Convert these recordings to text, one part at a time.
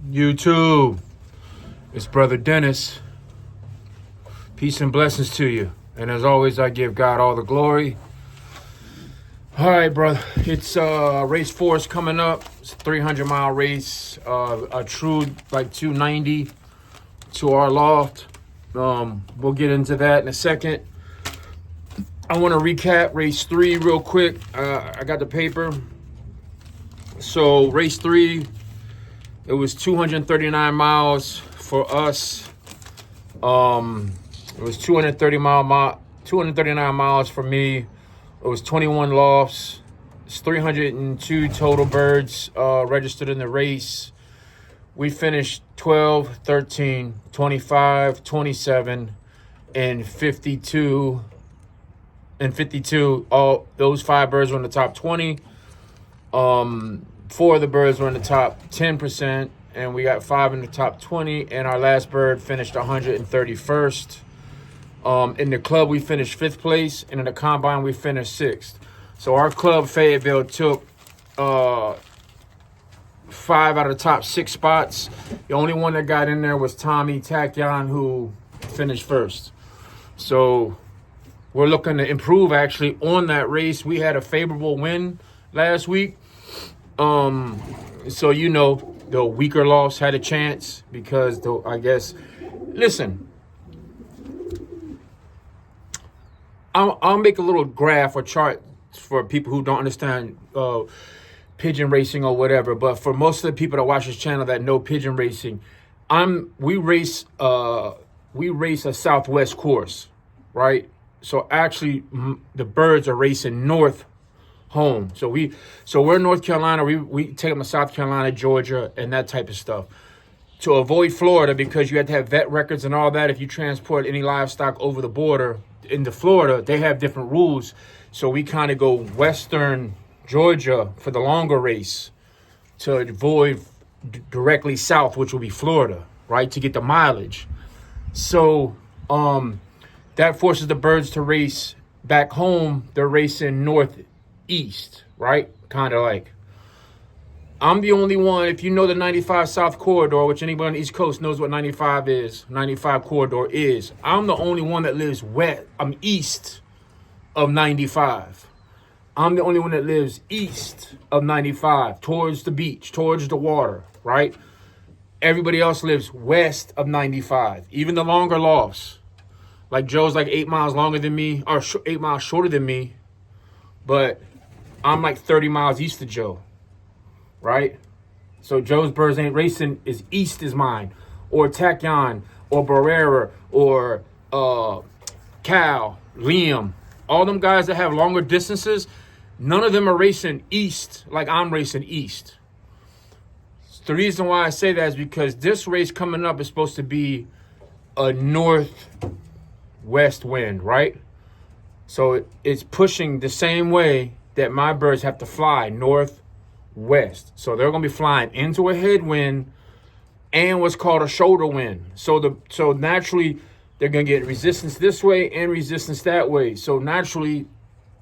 YouTube, it's Brother Dennis. Peace and blessings to you. And as always, I give God all the glory. All right, brother. It's race 4 is coming up. It's a 300-mile race. A true like 290 to our loft. We'll get into that in a second. I want to recap race 3 real quick. I got the paper. So race 3, it was 239 miles for us. It was 239 miles for me. It was 21 lofts. It's 302 total birds registered in the race. We finished 12, 13, 25, 27, and 52. And 52. All those 5 birds were in the top 20. 4 of the birds were in the top 10%, and we got 5 in the top 20. And our last bird finished 131st. In the club, we finished 5th place, and in the combine, we finished 6th. So our club, Fayetteville, took 5 out of the top 6 spots. The only one that got in there was Tommy Takyan, who finished 1st. So we're looking to improve, actually, on that race. We had a favorable win last week. So, you know, the weaker loss had a chance because, listen, I'll make a little graph or chart for people who don't understand pigeon racing or whatever. But for most of the people that watch this channel that know pigeon racing, we race a Southwest course, right? So actually, the birds are racing north home. So we're in North Carolina. We take them to South Carolina, Georgia, and that type of stuff. To avoid Florida, because you have to have vet records and all that. If you transport any livestock over the border into Florida, they have different rules. So we kind of go western Georgia for the longer race to avoid directly south, which will be Florida, right, to get the mileage. So that forces the birds to race back home. They're racing northeast, right? Kind of like. I'm the only one, if you know the 95 South Corridor, which anybody on the East Coast knows what 95 is, 95 Corridor is. I'm the only one that lives east of 95. I'm the only one that lives east of 95, towards the beach, towards the water, right? Everybody else lives west of 95, even the longer lofts. Like Joe's like 8 miles longer than me, or 8 miles shorter than me, but I'm like 30 miles east of Joe. Right? So Joe's birds ain't racing as east as mine, or Takyan, or Barrera, or Cal, Liam. All them guys that have longer distances, none of them are racing east like I'm racing east. The reason why I say that is because this race coming up is supposed to be a northwest wind, right? So it's pushing the same way that my birds have to fly, northwest. So they're going to be flying into a headwind and what's called a shoulder wind. So naturally they're going to get resistance this way and resistance that way. So naturally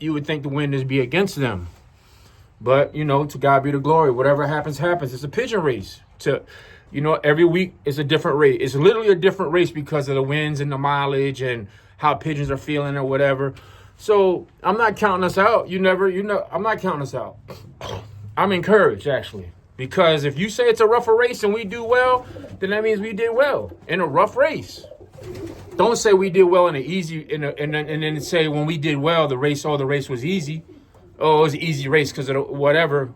you would think the wind is be against them. But, you know, to God be the glory. Whatever happens, happens. It's a pigeon race. Every week is a different race. It's literally a different race because of the winds and the mileage and how pigeons are feeling or whatever. So I'm not counting us out. I'm not counting us out. I'm encouraged, actually, because if you say it's a rougher race and we do well, then that means we did well in a rough race. Don't say we did well in an easy, and then say when we did well, the race was easy. Oh, it was an easy race because of whatever.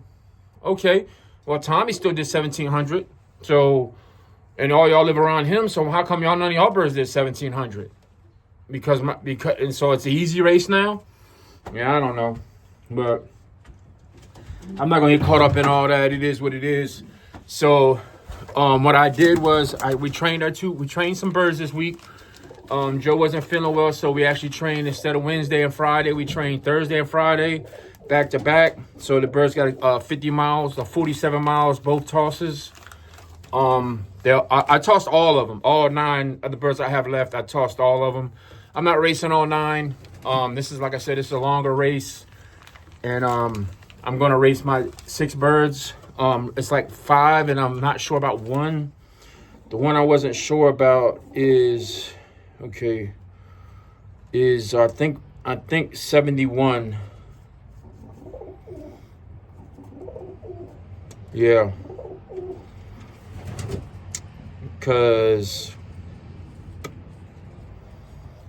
Okay, well, Tommy still did 1,700. So, and all y'all live around him. So how come none of y'all birds did 1,700? And so it's an easy race now. Yeah, I don't know, but I'm not going to get caught up in all that. It is what it is. So what I did was we trained some birds this week. Joe wasn't feeling well, so we actually trained instead of Wednesday and Friday. We trained Thursday and Friday back to back. So the birds got 50 miles or 47 miles, both tosses. I tossed all of them. All 9 of the birds I have left, I tossed all of them. I'm not racing all 9. This is, like I said, this is a longer race. And I'm going to race my 6 birds. It's like 5, and I'm not sure about 1. The one I wasn't sure about is I think 71. Yeah. Cause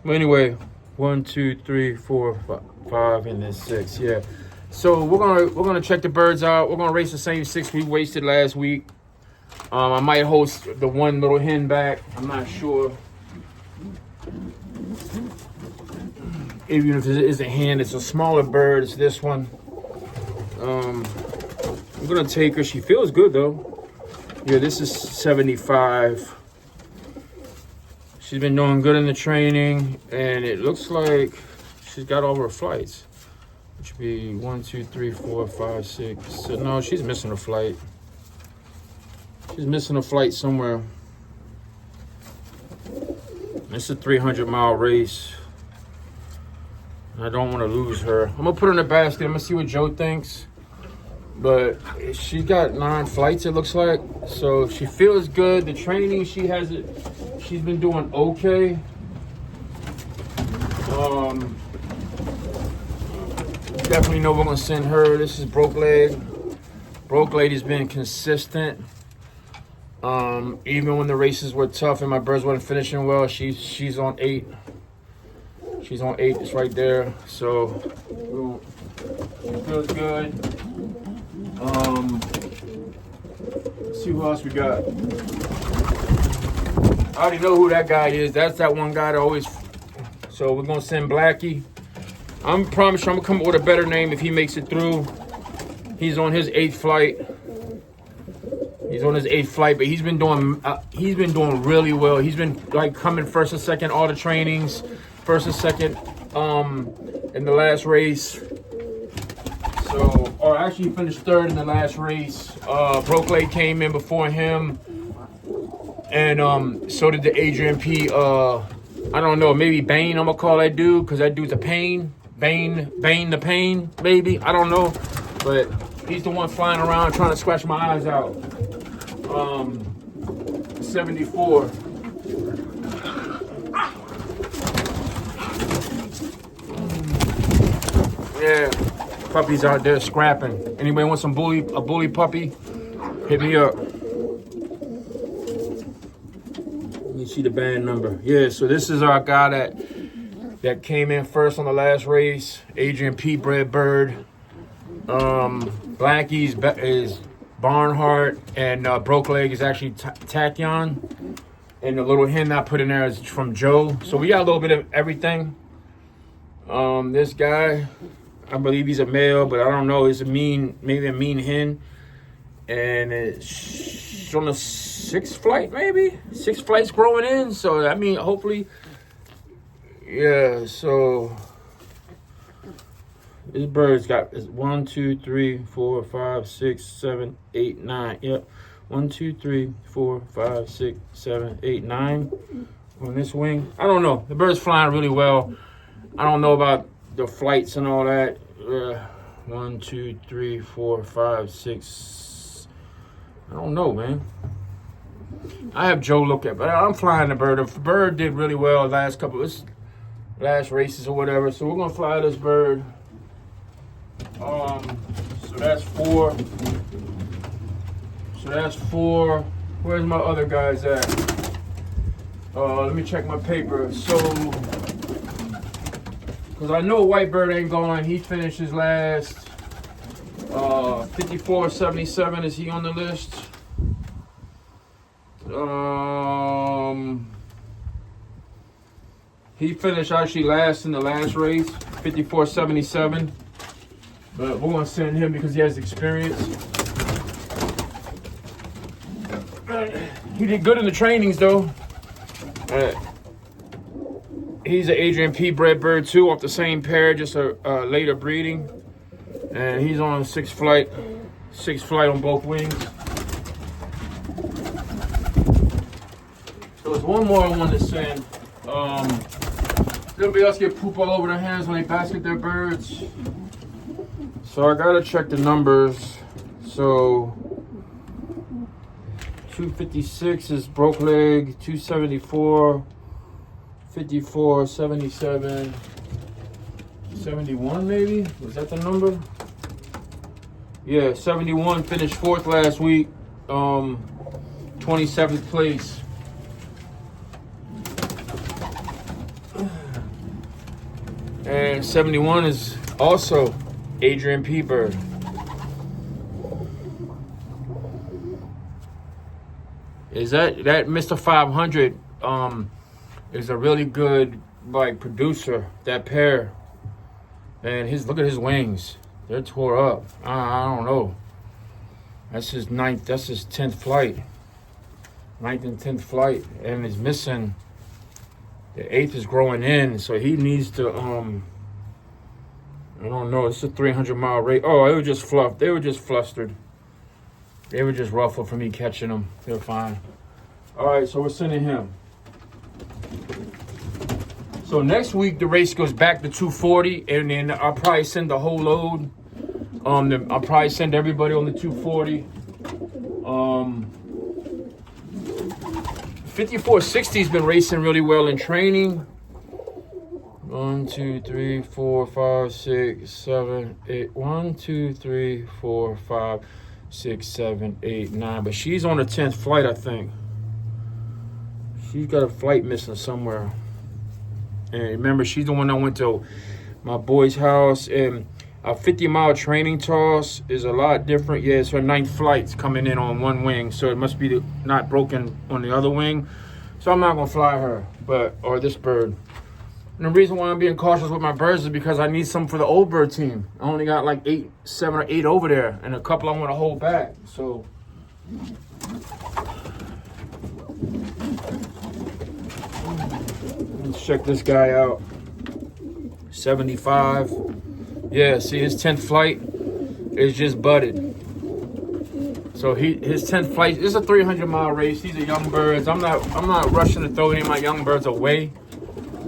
well, anyway, 1, 2, 3, 4, 5, and then 6. Yeah. So we're gonna check the birds out. We're gonna race the same 6 we wasted last week. I might host the one little hen back. I'm not sure. Even if it is a hen, it's a smaller bird. It's this one. I'm gonna take her. She feels good though. Yeah, this is 75. She's been doing good in the training, and it looks like she's got all her flights. Which would be 1, 2, 3, 4, 5, 6. So no, she's missing a flight. She's missing a flight somewhere. It's a 300-mile race. I don't want to lose her. I'm gonna put her in the basket. I'm gonna see what Joe thinks. But she got 9 flights, it looks like. So she feels good. The training, she's been doing okay. Definitely know we're gonna send her. This is Broke Leg. Broke Lady's been consistent. Even when the races were tough and my birds weren't finishing well, she's on 8. She's on 8. It's right there. So it feels good. Let's see who else we got. I already know who that guy is. That's that one guy that always. So we're gonna send Blackie. I'm promise you I'm gonna come up with a better name if he makes it through. He's on his 8th flight. He's on his 8th flight, but he's been doing really well. He's been like coming first and second all the trainings, first and second in the last race. So, or actually he finished 3rd in the last race. Broke Leg came in before him, and so did the Adrian P. I don't know, maybe Bane. I'm gonna call that dude because that dude's a pain. Bane the pain, maybe. I don't know, but he's the one flying around trying to scratch my eyes out. 74. Yeah, puppies out there scrapping. Anybody want a bully puppy? Hit me up. Let me see the band number. Yeah, so this is our guy that came in first on the last race. Adrian P. Bred Bird. Blackie's is Barnhart, and Broke Leg is actually Tachyon. And the little hen I put in there is from Joe. So we got a little bit of everything. This guy, I believe he's a male, but I don't know. It's maybe a mean hen. And it's on the 6th flight, maybe? 6 flights growing in. So, I mean, hopefully, yeah, so this bird's got 1, 2, 3, 4, 5, 6, 7, 8, 9. Yep. 1, 2, 3, 4, 5, 6, 7, 8, 9 on this wing. I don't know. The bird's flying really well. I don't know about the flights and all that. 1, 2, 3, 4, 5, 6. I don't know, man. I have Joe look at, but I'm flying the bird. The bird did really well last races or whatever. So we're gonna fly this bird. So that's 4. So that's 4. Where's my other guys at? Let me check my paper. So, because I know Whitebird ain't going. He finished his last 54.77. Is he on the list? He finished actually last in the last race, 54.77. But we're gonna send him because he has experience. He did good in the trainings though. He's an Adrian P. Bred Bird too, off the same pair, just a later breeding. And he's on 6th flight on both wings. So there's one more I wanted to send. Everybody else get poop all over their hands when they basket their birds. So I gotta check the numbers. So 256 is broke leg. 274, 54, 77, 71 maybe? Was that the number? Yeah, 71 finished 4th last week. 27th place. And 71 is also Adrian P. Bird. Is that Mr. 500 is a really good like producer, that pair. And look at his wings. They're tore up. I don't know. That's his 10th flight. 9th and 10th flight. And he's missing. The 8th is growing in, so he needs to I don't know. It's a 300-mile race. Oh, they were just fluffed. They were just flustered. They were just ruffled for me catching them. They're fine. All right, so we're sending him. So next week the race goes back to 240, and then I'll probably send the whole load. I'll probably send everybody on the 240. 5460's been racing really well in training. 1, 2, 3, 4, 5, 6, 7, 8. 1, 2, 3, 4, 5, 6, 7, 8, 9. But she's on the 10th flight, I think. She's got a flight missing somewhere. And remember, she's the one that went to my boy's house. And a 50-mile training toss is a lot different. Yeah, it's her 9th flight's coming in on one wing. So it must be not broken on the other wing. So I'm not going to fly her, or this bird. And the reason why I'm being cautious with my birds is because I need some for the old bird team. I only got like 7 or 8 over there, and a couple I want to hold back. So let's check this guy out. 75. Yeah, see, his 10th flight is just budded. So his 10th flight is a 300-mile race. These are young birds. I'm not rushing to throw any of my young birds away.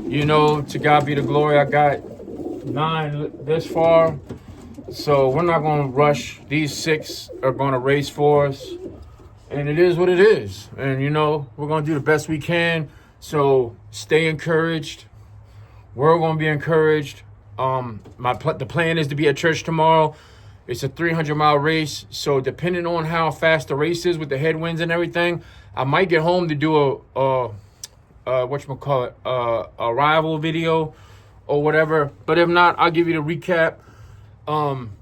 You know, to God be the glory. I got 9 this far. So we're not going to rush. These 6 are going to race for us. And it is what it is. And, you know, we're going to do the best we can. So stay encouraged. We're going to be encouraged. The plan is to be at church tomorrow. It's a 300-mile race. So depending on how fast the race is with the headwinds and everything, I might get home to do a rival video or whatever. But if not, I'll give you the recap.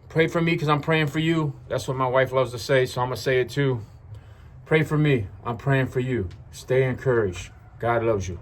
Pray for me because I'm praying for you. That's what my wife loves to say, so I'm going to say it too. Pray for me. I'm praying for you. Stay encouraged. God loves you.